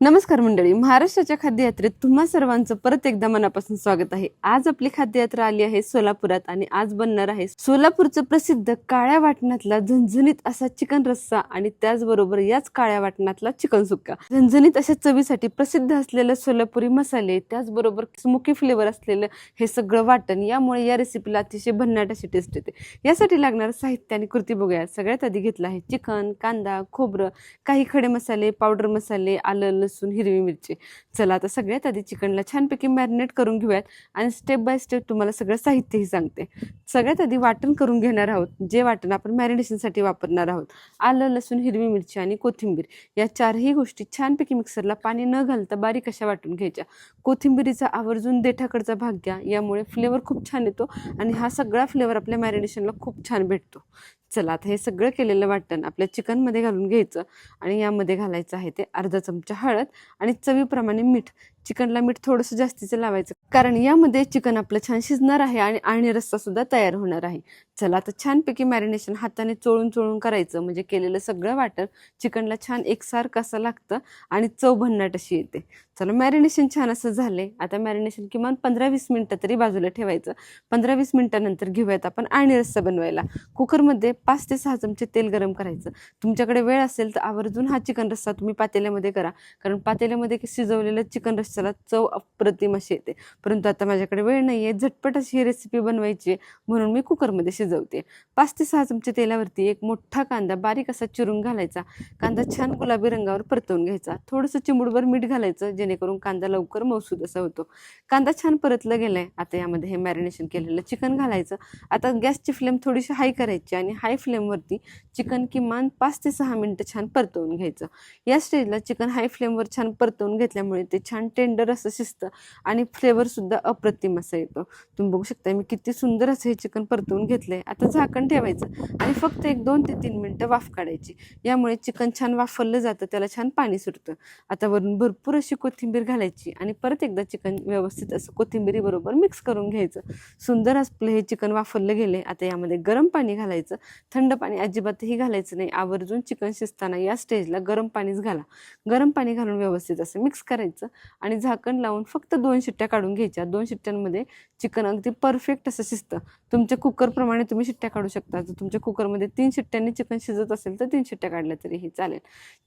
नमस्कार मंडळी, महाराष्ट्राच्या खाद्ययात्रेत तुम्हा सर्वांचं परत एकदा मनापासून स्वागत आहे। आज आपली खाद्ययात्रा आली आहे सोलापुरात आणि आज बनणार आहे सोलापूरचं प्रसिद्ध काळ्या वाटणातला झणझणीत असा चिकन रस्सा आणि त्याचबरोबर याच काळ्या वाटणातला चिकन सुक्का। झणझणीत अशा चवीसाठी प्रसिद्ध असलेले सोलापुरी मसाले, त्याचबरोबर स्मोकी फ्लेवर असलेलं हे सगळं वाटण, यामुळे या रेसिपीला अतिशय भन्नाट अशी टेस्ट येते। यासाठी लागणारं साहित्य आणि कृती बघूया। सगळ्यात आधी घेतलं आहे चिकन, कांदा, खोबरं, काही खडे मसाले, पावडर मसाले, आलं, लसूण, हिरवी मिरची। चला आता सगळ्यात आधी चिकनला छानपैकी मॅरिनेट करून घेऊयात आणि स्टेप बाय स्टेप तुम्हाला सगळं साहित्यही सांगते। सगळ्यात आधी वाटण करून घेणार आहोत, जे वाटण आपण मॅरिनेशनसाठी वापरणार आहोत। आलं, लसूण, हिरवी मिरची आणि कोथिंबीर या चारही गोष्टी छानपैकी मिक्सरला पाणी न घालता बारीक अशा वाटून घ्यायच्या। कोथिंबीरीचा आवर्जून देठाकडचा भाग घ्या, यामुळे फ्लेवर खूप छान येतो आणि हा सगळा फ्लेवर आपल्या मॅरिनेशनला खूप छान भेटतो। चला आता हे सगळं केलेलं वाटण आपल्या चिकनमध्ये घालून घ्यायचं आणि यामध्ये घालायचं आहे ते अर्धा चमचा हळद आणि चवीप्रमाणे मीठ। चिकनला मीठ थोडंसं जास्तीचं लावायचं, कारण यामध्ये चिकन आपलं छान शिजणार आहे आणि रस्सा सुद्धा तयार होणार आहे। चला आता छानपैकी मॅरिनेशन हाताने चोळून चोळून करायचं, म्हणजे केलेलं सगळं वाटण चिकनला छान एकसारखं असं लागतं आणि चव भन्नाट अशी येते। चला मॅरिनेशन छान असं झाले। आता मॅरिनेशन किमान 15-20 मिनिटं तरी बाजूला ठेवायचं। 15-20 मिनिटानंतर घेऊयात आपण आणि रस्सा बनवायला। कुकरमध्ये 5 ते 6 चमचे तेल गरम करायचं। तुमच्याकडे वेळ असेल तर आवर्जून हा चिकन रस्सा तुम्ही पातेल्यामध्ये करा, कारण पातेल्यामध्ये शिजवलेलं चिकन रस्स्याला चव अप्रतिम अशी येते। परंतु आता माझ्याकडे वेळ नाहीये, झटपट अशी ही रेसिपी बनवायची, म्हणून मी कुकरमध्ये शिजवते। 5 ते 6 चमचे तेलावरती एक मोठा कांदा बारीक असा चिरून घालायचा। कांदा छान गुलाबी रंगावर परतवून घ्यायचा। थोडंसं चिमूटभर मीठ घालायचं, जेणेकरून कांदा लवकर मऊसूद असा होतो। कांदा छान परतला गेलाय, आता यामध्ये हे मॅरिनेशन केलेलं चिकन घालायचं। आता गॅसची फ्लेम थोडीशी हाय करायची आणि हाय फ्लेमवरती चिकन किमान 5 ते 6 मिनिटं छान परतवून घ्यायचं। या स्टेजला चिकन हाय फ्लेमवर छान परतवून घेतल्यामुळे ते छान टेंडर असं शिजतं आणि फ्लेवर सुद्धा अप्रतिम असा येतो। तुम्ही बघू शकता मी किती सुंदर असं हे चिकन परतवून घेतलंय। आता झाकण ठेवायचं आणि फक्त एक 2 ते 3 मिनिटं वाफ काढायची, यामुळे चिकन छान वाफवलं जातं, त्याला छान पाणी सुटतं। आता वरून भरपूर अशी कोथिंबीर घालायची आणि परत एकदा चिकन व्यवस्थित असं कोथिंबीरी बरोबर मिक्स करून घ्यायचं। सुंदर असलं हे चिकन वाफवलं गेले। आता यामध्ये गरम पाणी घालायचं, थंड पाणी अजिबातही घालायचं नाही। आवर्जून चिकन शिजताना या स्टेजला गरम पाणीच घाला। गरम पाणी घालून व्यवस्थित असं मिक्स करायचं आणि झाकण लावून फक्त 2 शिट्ट्या काढून घ्यायच्या। 2 शिट्ट्यांमध्ये चिकन अगदी परफेक्ट असं शिजतं। तुमच्या कुकरप्रमाणे तुम्ही शिट्ट्या काढू शकता। जर तुमच्या कुकरमध्ये 3 शिट्ट्यांनी चिकन शिजत असेल तर 3 शिट्ट्या काढल्या तरीही चालेल।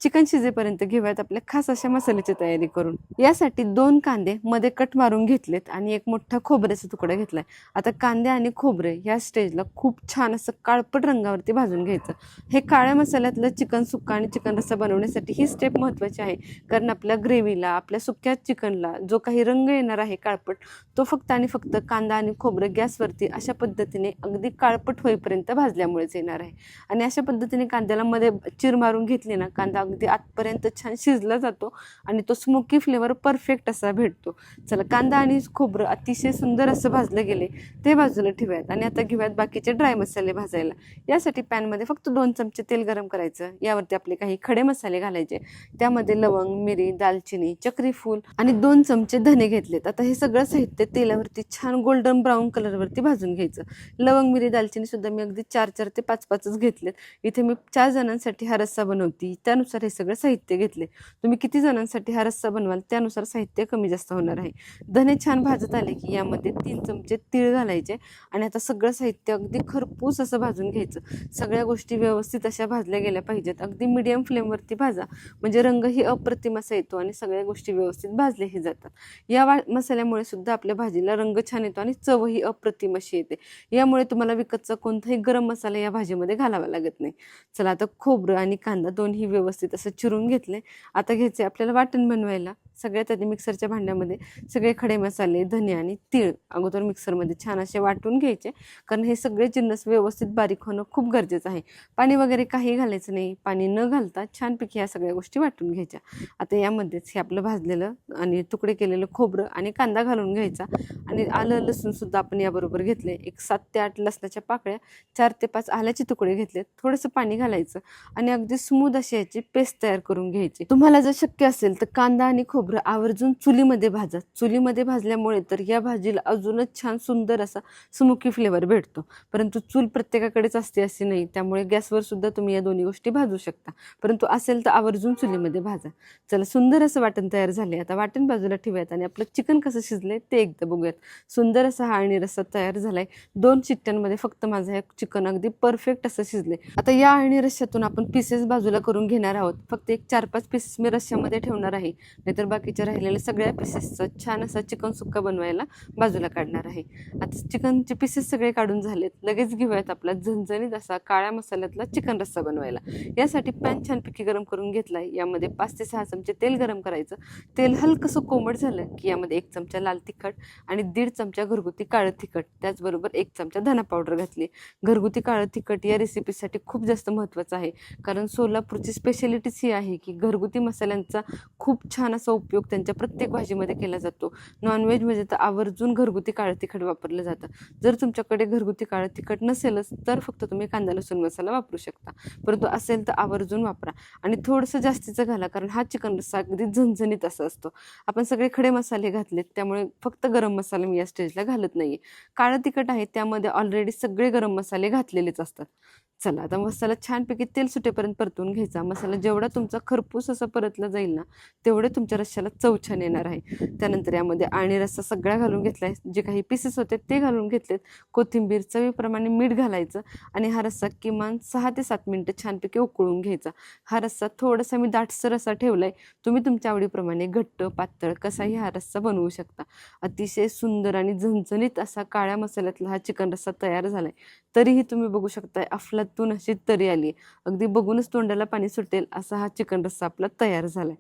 चिकन शिजेपर्यंत घेऊयात आपल्या खास अशा मसाल्याची तयारी करून। यासाठी 2 कांदे मध्ये कट मारून घेतलेत आणि एक मोठा खोबऱ्याचा तुकडा घेतलाय। आता कांदे आणि खोबरे या स्टेजला खूप छान असं काळपट रंगावरती भाजून घ्यायचं। हे काळ्या मसाल्यातलं चिकन सुक्का आणि चिकन रस्सा बनवण्यासाठी ही स्टेप महत्त्वाची आहे, कारण आपल्या ग्रेव्हीला, आपल्या सुक्या चिकनला जो काही रंग येणार आहे काळपट, तो फक्त आणि फक्त कांदा आणि खोबरं गॅसवरती अशा पद्धतीने अगदी काळपट होईपर्यंत भाजल्यामुळेच येणार आहे। आणि अशा पद्धतीने कांद्याला मध्ये चिर मारून घेतली ना, कांदा अगदी आतपर्यंत छान शिजला जातो आणि तो स्मोकी फ्लेवर परफेक्ट असा भेटतो। चला कांदा आणि खोबरं अतिशय सुंदर असं भाजलं गेले, ते बाजूला ठेवूयात आणि आता घेऊयात बाकीचे ड्राय मसाले भाजायला। यासाठी पॅनमध्ये फक्त 2 चमचे तेल गरम करायचं। यावरती आपले काही खडे मसाले घालायचे। त्यामध्ये लवंग, मिरी, दालचिनी, चक्री फूल आणि 2 चमचे धने घेतलेत। आता हे सगळं साहित्य तेलावरती छान गोल्डन ब्राऊन कलरवरती भाजून घ्यायचं। लवंग, मिरी, दालचिनी सुद्धा मी अगदी 4-4 ते 5-5च घेतलेत। इथे मी 4 जणांसाठी हा रस्सा बनवते, त्यानुसार हे सगळं साहित्य घेतले। तुम्ही किती जणांसाठी हा रस्सा बनवाल त्यानुसार साहित्य कमी जास्त होणार आहे। धने छान भाजत आले की यामध्ये 3 चमचे तीळ घालायचे आणि आता सगळं साहित्य अगदी खरपूस असं भाजून घ्यायचं। सगळ्या गोष्टी व्यवस्थित अशा भाजल्या गेल्या पाहिजेत। अगदी मीडियम फ्लेमवरती भाजा, म्हणजे रंगही अप्रतिम असा येतो आणि सगळ्या गोष्टी व्यवस्थित भाजल्याही जातात। या मसाल्यामुळे सुद्धा आपल्या भाजीला रंग छान येतो आणि चवही अप्रतिम अशी येते। यामुळे तुम्हाला विकतचा कोणताही गरम मसाला या भाजीमध्ये घालावा लागत नाही। चला आता खोबरं आणि कांदा दोन्ही व्यवस्थित असं चिरून घेतले। आता घ्यायचे आपल्याला वाटण बनवायला। सगळ्यात आधी मिक्सरच्या भांड्यामध्ये सगळे खडे मसाले, धने आणि तीळ अगोदर मिक्सरमध्ये छान असे वाटून घ्यायचे, कारण हे सगळे जिन्नस व्यवस्थित बारीक होणं खूप गरजेचं आहे। पाणी वगैरे काही घालायचं नाही। पाणी न घालता छानपैकी ह्या सगळ्या गोष्टी वाटून घ्यायच्या। आता यामध्येच हे आपलं भाजलेलं आणि तुकडे केलेलं खोबरं आणि कांदा घालून घ्यायचा आणि आलं, लसूण सुद्धा आपण याबरोबर घेतले। एक 7 ते 8 लसणाच्या पाकळ्या, 4 ते 5 आल्याचे तुकडे घेतलेत। थोडंसं पाणी घालायचं आणि अगदी स्मूथ अशी याची पेस्ट तयार करून घ्यायची। तुम्हाला जर शक्य असेल तर कांदा आणि खोबरं खोबरं आवर्जून चुलीमध्ये भाजा. चुलीमध्ये भाजल्यामुळे तर या भाजीला अजूनच छान सुंदर असा स्मोकी फ्लेवर भेटतो. परंतु चूल प्रत्येकाकडेच असते असे नाही, त्यामुळे गॅसवर सुद्धा तुम्ही या दोन्ही गोष्टी भाजू शकता. परंतु असेल तर आवर्जून चुलीमध्ये भाजा. चला, सुंदर असं वाटण तयार झाले. आता वाटण बाजूला ठेवूयात आणि आपलं चिकन कसं शिजलंय ते एकदा बघूयात. सुंदर असा हा अळणी रस्सा तयार झालाय. 2 शिट्ट्यांमध्ये फक्त माझं हे चिकन अगदी परफेक्ट असं शिजले. आता या अळणी रस्स्यातून आपण पीसेस बाजूला करून घेणार आहोत. फक्त एक 4-5 पीसेस मी रस्स्यामध्ये ठेवणार आहे, नाहीतर बाकीच्या राहिलेल्या सगळ्या पीसेसचा छान असा चिकन सुक्का बनवायला बाजूला काढणार आहे. आता चिकनचे पीसेस सगळे काढून झालेत. लगेच घेऊयात आपला झणझणीत असा काळ्या मसाल्यातला चिकन रस्सा बनवायला. यासाठी पॅन छानपैकी गरम करून घेतलाय. यामध्ये 5 ते 6 चमचे तेल गरम करायचं. तेल हलकंसं कोमट झालं की यामध्ये 1 चमचा लाल तिखट आणि 1.5 चमचा घरगुती काळं तिखट, त्याचबरोबर 1 चमचा धना पावडर घातली. घरगुती काळं तिखट या रेसिपीसाठी खूप जास्त महत्त्वाचं आहे, कारण सोलापूरची स्पेशालिटीच ही आहे की घरगुती मसाल्यांचा खूप छान असा उपयोग त्यांच्या प्रत्येक भाजीमध्ये केला जातो. नॉनव्हेजमध्ये तर आवर्जून घरगुती काळं तिखट वापरलं जातं. जर तुमच्याकडे घरगुती काळं तिखट नसेलच तर फक्त तुम्ही कांदा लसूण मसाला वापरू शकता, परंतु असेल तर आवर्जून वापरा आणि थोडंसं जास्तीचं घाला, कारण हा चिकन रस्सा अगदी झणझणीत असा असतो. आपण सगळे खडे मसाले घातलेत, त्यामुळे फक्त गरम मसाला मी या स्टेजला घालत नाहीये. काळं तिखट आहे त्यामध्ये ऑलरेडी सगळे गरम मसाले घातलेलेच असतात. चला, आता मसाला छानपैकी तेल सुटेपर्यंत परतून घ्यायचा. मसाला जेवढा तुमचा खरपूस असा परतला जाईल ना, तेवढे तुमच्या रश्श्याला चव छान येणार आहे. त्यानंतर यामध्ये अळणी रस्सा सगळा घालून घेतलाय. जे काही पीसेस होते ते घालून घेतलेत. कोथिंबीर, चवीप्रमाणे मीठ घालायचं आणि हा रस्सा किमान 6 ते 7 मिनिटं छानपैकी उकळून घ्यायचा. हा रस्सा थोडासा मी दाटसर असा ठेवलाय. तुम्ही तुमच्या आवडीप्रमाणे घट्ट, पातळ कसाही हा रस्सा बनवू शकता. अतिशय सुंदर आणि झणझणीत असा काळ्या मसाल्यातला हा चिकन रस्सा तयार झालाय. तरीही तुम्ही बघू शकताय अफलातून अशी तरी आली. अगदी बघूनच तोंडाला पाणी सुटेल असा हा चिकन रस्सा आपला तयार झालाय.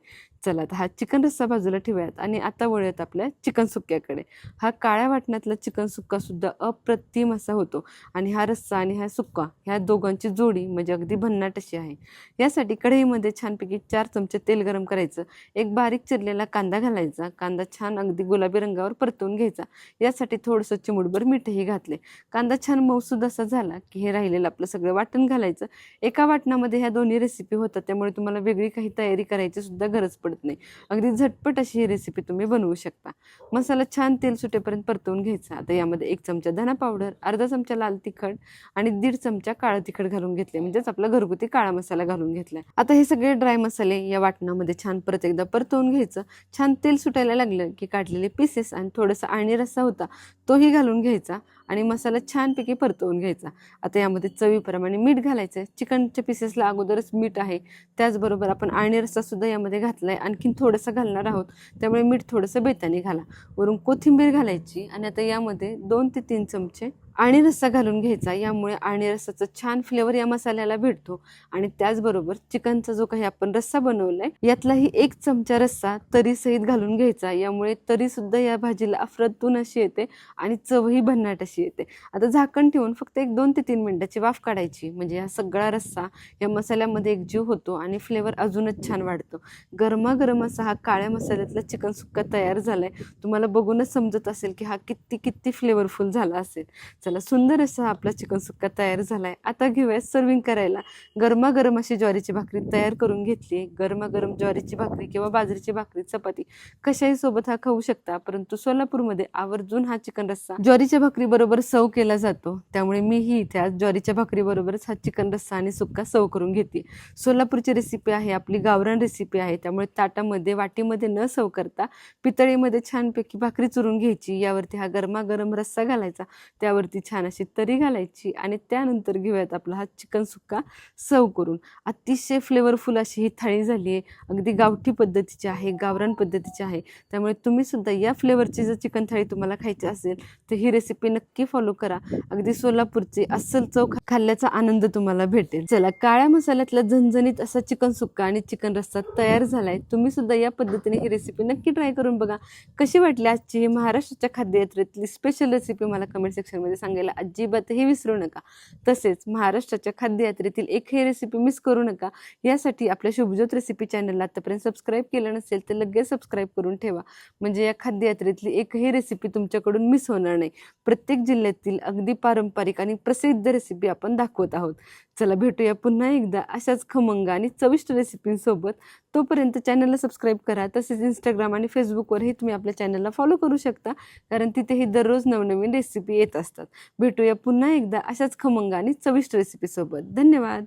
चला, आता हा चिकन रस्सा बाजूला ठेवूयात आणि आता वळूयात आपल्या चिकन सुक्क्याकडे. हा काळ्या वाटणातला चिकन सुक्का सुद्धा अप्रतिम असा होतो आणि हा रस्सा आणि हा सुक्का ह्या दोघांची जोडी म्हणजे अगदी भन्नाट अशी आहे. यासाठी कढईमध्ये छानपैकी 4 चमचे तेल गरम करायचं. एक बारीक चिरलेला कांदा घालायचा. कांदा छान अगदी गुलाबी रंगावर परतवून घ्यायचा. यासाठी थोडंसं चिमूटभर मीठही घातले. कांदा छान मऊसूद असा झाला की हे राहिलेलं आपलं सगळं वाटण घालायचं. एका वाटणामध्ये ह्या दोन्ही रेसिपी होतात, त्यामुळे तुम्हाला वेगळी काही तयारी करायची सुद्धा गरज पडत नाही. अगदी झटपट अशी ही रेसिपी तुम्ही बनवू शकता. मसाला छान तेल सुटेपर्यंत परतवून घ्यायचा. आता यामध्ये 1 चमचा धना पावडर, अर्धा चमचा लाल तिखट आणि 1.5 चमचा काळं तिखट घालून घेतले, म्हणजेच आपला घरगुती काळा मसाला घालून घेतलाय. आता हे सगळे ड्राय मसाले या वाटणामध्ये छान परत एकदा परतवून घ्यायचं. छान तेल सुटायला लागलं की काढलेले पीसेस आणि थोडासा अळणी रस्सा होता तोही घालून घ्यायचा आणि मसाला छानपैकी परतवून घ्यायचा. आता यामध्ये चवीप्रमाणे मीठ घालायचं. चिकनच्या पीसेसला अगोदरच मीठ आहे, त्याचबरोबर आपण अळणी रस्सा सुद्धा यामध्ये घातलाय, आणखीन थोडंसं घालणार आहोत, त्यामुळे मीठ थोडंसं बेताने घाला. वरून कोथिंबीर घालायची आणि आता यामध्ये 2 ते 3 चमचे अळणी रस्सा घालून घ्यायचा. यामुळे अळणी रस्साचा छान फ्लेवर या मसाल्याला भेटतो आणि त्याचबरोबर चिकनचा जो काही आपण रस्सा बनवलाय यातलाही 1 चमचा रस्सा तरी सहित घालून घ्यायचा. यामुळे तरी सुद्धा या भाजीला अफरतून अशी येते आणि चवही भन्नाट अशी येते. आता झाकण ठेवून फक्त 2 ते 3 मिनिटाची वाफ काढायची, म्हणजे हा सगळा रस्सा या मसाल्यामध्ये एकजीव होतो आणि फ्लेवर अजूनच छान वाढतो. गरमागरम असा हा काळ्या मसाल्यातला चिकन सुक्का तयार झालाय. तुम्हाला बघूनच समजत असेल की हा किती फ्लेवरफुल झाला असेल. चला, सुंदर असा आपला चिकन सुक्का तयार झालाय. आता घेऊया सर्विंग करायला. गरमागरम अशी ज्वारीची भाकरी तयार करून घेतली. गरमागरम ज्वारीची भाकरी किंवा बाजरीची भाकरी, चपाती कशाही सोबत हा खाऊ शकता, परंतु सोलापूरमध्ये आवर्जून हा चिकन रस्सा ज्वारीच्या भाकरी बरोबर सर्व केला जातो, त्यामुळे मीही इथे आज ज्वारीच्या भाकरी बरोबरच हा चिकन रस्सा आणि सुक्का सर्व करून घेते. सोलापूरची रेसिपी आहे, आपली गावरान रेसिपी आहे, त्यामुळे ताटामध्ये वाटीमध्ये न सर्व करता पितळीमध्ये छानपैकी भाकरी चुरून घ्यायची. यावरती हा गरमागरम रस्सा घालायचा, त्यावरती छान अशी तरी घालायची आणि त्यानंतर घेऊयात आपला हा चिकन सुक्का सर्व करून. अतिशय फ्लेवरफुल अशी ही थाळी झाली आहे. अगदी गावठी पद्धतीची आहे, गावरान पद्धतीची आहे, त्यामुळे तुम्ही सुद्धा या फ्लेवरची जर चिकन थाळी तुम्हाला खायची असेल तर ही रेसिपी नक्की फॉलो करा. अगदी सोलापूरची अस्सल चव खाल्ल्याचा आनंद तुम्हाला भेटेल. चला, काळ्या मसाल्यातला झणझणीत असा चिकन सुक्का आणि चिकन रस्सा तयार झालाय. तुम्ही सुद्धा या पद्धतीने ही रेसिपी नक्की ट्राय करून बघा. कशी वाटली आजची ही महाराष्ट्राच्या खाद्ययात्रेतली स्पेशल रेसिपी मला कमेंट सेक्शनमध्ये सांगायला अजिबातही विसरू नका. तसेच महाराष्ट्राच्या खाद्ययात्रेतील एकही रेसिपी मिस करू नका. यासाठी आपल्या शुभज्योत रेसिपी चॅनलला आतापर्यंत सबस्क्राईब केलं नसेल तर लगेच सबस्क्राईब करून ठेवा, म्हणजे या खाद्ययात्रेतली एकही रेसिपी तुमच्याकडून मिस होणार नाही. प्रत्येक जिल्ह्यातील अगदी पारंपरिक आणि प्रसिद्ध रेसिपी आपण दाखवत आहोत. चला भेटूया पुन्हा एकदा अशाच खमंग आणि चविष्ट रेसिपींसोबत. तोपर्यंत चॅनलला सबस्क्राईब करा. तसेच इंस्टाग्राम आणि फेसबुकवरही तुम्ही आपल्या चॅनलला फॉलो करू शकता, कारण तिथेही दररोज नवनवीन रेसिपी येत असतात. भेटूया पुन्हा एकदा अशाच खमंग आणि चविष्ट रेसिपीसोबत. धन्यवाद.